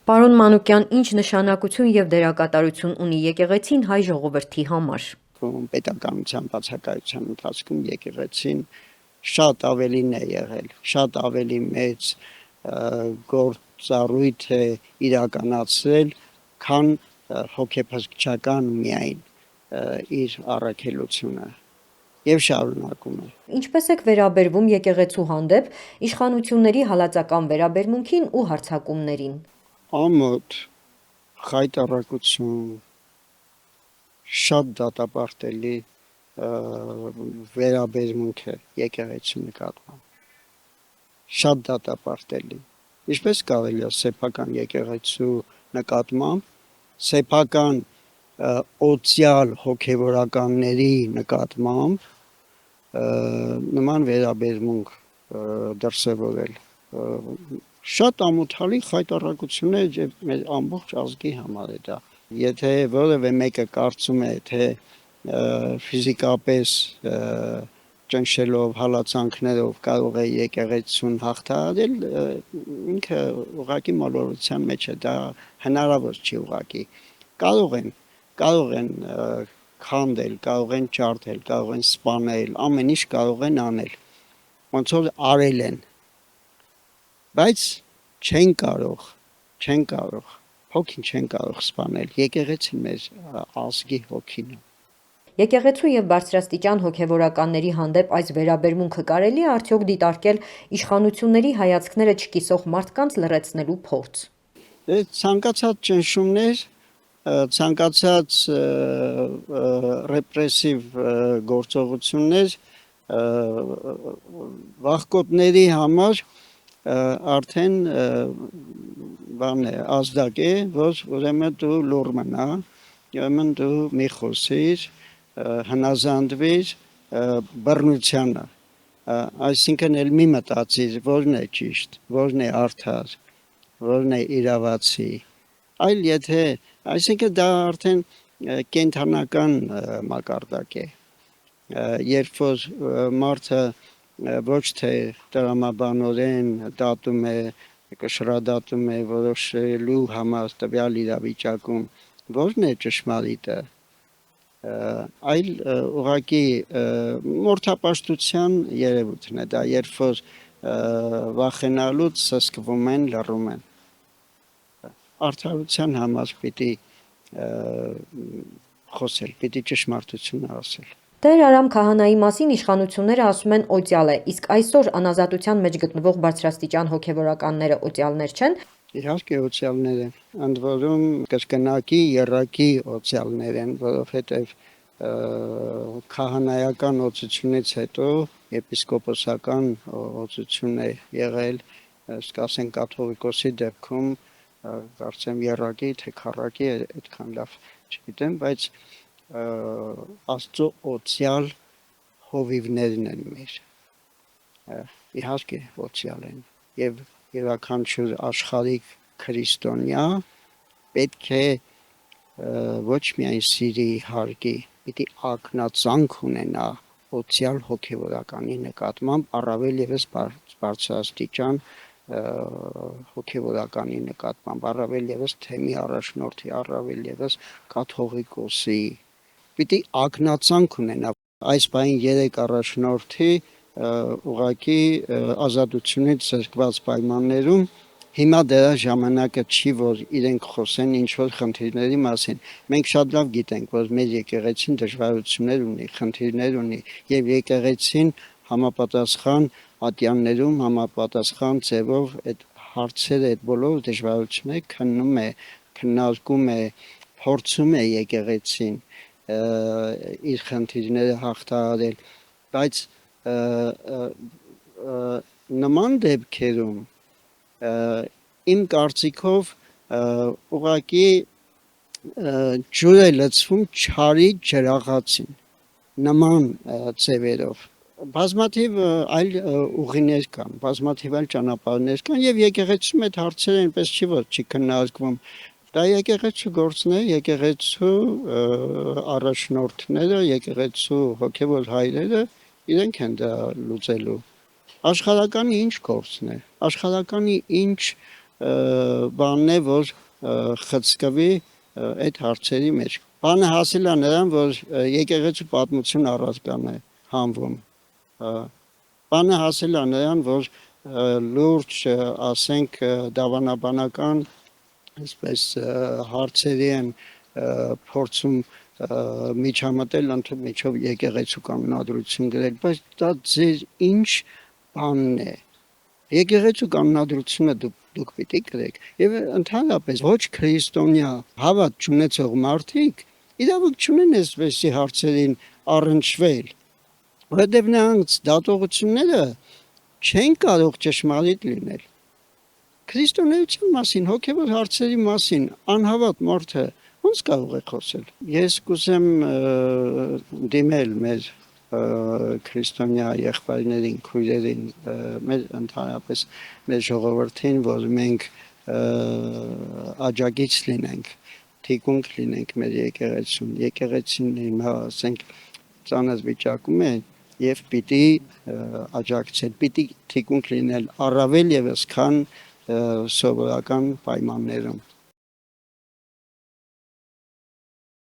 Պարոն Մանուկյան, ինչ նշանակություն եւ դերակատարություն ունի եկեղեցին հայ ժողովրդի համար։ Պետականության բացակայության ընթացքում եկեղեցին շատ ավելին է եղել, շատ ավելի մեծ գործառույթ է իրականացրել, քան հոգեբժշկական միայն իր առաքելությունը եւ շարունակում է։ Ինչպես եք վերաբերվում եկեղեցու հանդեպ իշխանությունների հալածական վերաբերմունքին ու հարձակումներին։ Ամոթ խայտառակություն, շատ դատապարտելի վերաբերմունք է եկեղեցու նկատմամբ, շատ դատապարտելի։ Ինչպես կարելի է սեփական եկեղեցու նկատմամբ, սեփական օծյալ հոգևորականների նկատմամբ նման վերաբերմունք դրսևորել։ Շատ ամոթալի խայտառակություն է եւ մեր ամբողջ ազգի համար է դա։ Եթե որևէ մեկը կարծում է, թե ֆիզիկապես ճնշելով, հալածանքներով կարող է եկեղեցուն հաղթահարել, ինքը ուղղակի մոլորության մեջ է, դա հնարավոր չի ուղղակի։ Կարող են քանդել, կարող են ջարդել, կարող են սպանել, ամեն ինչ կարող են անել, ոնց որ արել են, բայց չեն կարող, հոգին չեն կարող սպանել, եկեղեցին մեր ազգի հոգին է։ Եկեղեցու եւ բարձրաստիճան հոգևորականների հանդեպ այս վերաբերմունքը կարելի է արդյոք դիտարկել իշխանությունների հայացքները չկիսող մարդկանց լռեցնելու փորձ։ Ցանկացած ճնշումներ, ցանկացած ռեպրեսիվ գործողություններ վախկոտների համար արդեն բան է, ազդակ է, որ ուրեմն դու լուռ մնա, ուրեմն դու մի խոսիր, հնազանդվիր բռնությանը, այսինքն էլ մի մտածիր, որն է ճիշտ, որն է արդար, որն է իրավացի, այլ եթե, այսինքն դա արդեն կենթանական մակարդակ է, երբ որ մարդը ոչ թե տրամաբանորեն դատում է, կշռադատում է որոշելու համար տվյալ իրավիճակում, որն է ճշմարիտը, այլ ուղղակի մորթապաշտության երևույթն է դա, երբ որ վախենալուց սսկվում են, լռում են։ Արդարության համար պիտի խոսել, պիտի ճշմարտությունը ասել։ Տեր Արամ Քահանայի մասին իշխանությունները ասում են օծյալ է, իսկ այսօր անազատության մեջ գտնվող բարձրաստիճան հոգևորականները օծյալներ չեն։ Իհարկե օծյալներ են, ընդ որում կրկնակի, եռակի օծյալներ են, որովհետև քահանայական օծությունից հետո եպիսկոպոսական օծություն է եղել, ասենք կաթողիկոսի դեպքում կարծեմ եռակի, թե քառակի, այդքան լավ չգիտեմ, բայց Աստծո օծյալ հովիվներն են մեր, իհարկե օծյալ են, եւ յուրաքանչյուր աշխարհիկ քրիստոնյա պետք է ոչ միայն սիրի, հարգի, պիտի ակնածանք ունենա օծյալ հոգևորականի նկատմամբ, առավել եւս բարձրաստիճան հոգևորականի նկատմամբ, առավել եւս թեմի առաջնորդի, առավել եւս կաթողիկոսի, պիտի ակնածանք ունենա այս բային 3 առաջնորդի ուղղակի ազատությունից զրկված պայմաններում հիմա դրա ժամանակը չի, որ իրենք խոսեն ինչ-որ խնդիրների մասին։ Մենք շատ լավ գիտենք, որ մեր եկեղեցին դժվարություններ ունի, խնդիրներ ունի, եւ եկեղեցին համապատասխան ատյաններում, համապատասխան ձևով այդ հարցերը, այդ բոլոր դժվարությունները քննում է, քննարկում է, փորձում է եկեղեցին իր խնդիրները հաղթահարել, բայց նման դեպքերում իմ կարծիքով ուղղակի ջուր է լցվում չարի ջրաղացին նման ձևերով բազմաթիվ այլ ուղիներ կան, բազմաթիվ այլ ճանապարհներ կան եւ եկեղեցում այդ հարցերը այնպես չի որ չի քննարկվում դա եկեղեցու գործն է, եկեղեցու առաջնորդները, եկեղեցու հոգևոր հայրերը իրենք են դա լուծելու։ Աշխարհականի ինչ գործն է, աշխարհականի ինչ բանն է, որ խցկվի այդ հարցերի մեջ։ Բանը հասել է նրան, որ եկեղեցու պատմություն առարկան է հանվում։ Բանը հասել է նրան, որ լուրջ, ասենք, դավանաբանական, այսպես հարցերի են փորձում միջամտել միջով եկեղեցու կանոնադրություն գրել, բայց դա ձեր ինչ բանն է։ Եկեղեցու կանոնադրությունը դուք պիտի գրեք եւ ընդհանրապես ոչ քրիստոնյա հավատ չունեցող մարդիկ իրավունք չունեն այսպեսի հարցերին առնչվել, որովհետեւ նրանց դատողությունները չեն կարող ճշմարիտ լինել։ Քրիստոնեության մասին, հոգևոր հարցերի մասին անհավատ մարդը ոնց կարող է խոսել։ Ես կուզեմ դիմել մեր քրիստոնյա եղբայրներին, քույրերին, մեր ընդհանրապես մեր ժողովրդին, որ մենք աջակից լինենք, թիկունք լինենք մեր եկեղեցուն։ Եկեղեցին հիմա ասենք ծանր վիճակում է եւ պիտի աջակցել, պիտի թիկունք լինել առավել եւս քան սովորական պայմաններում։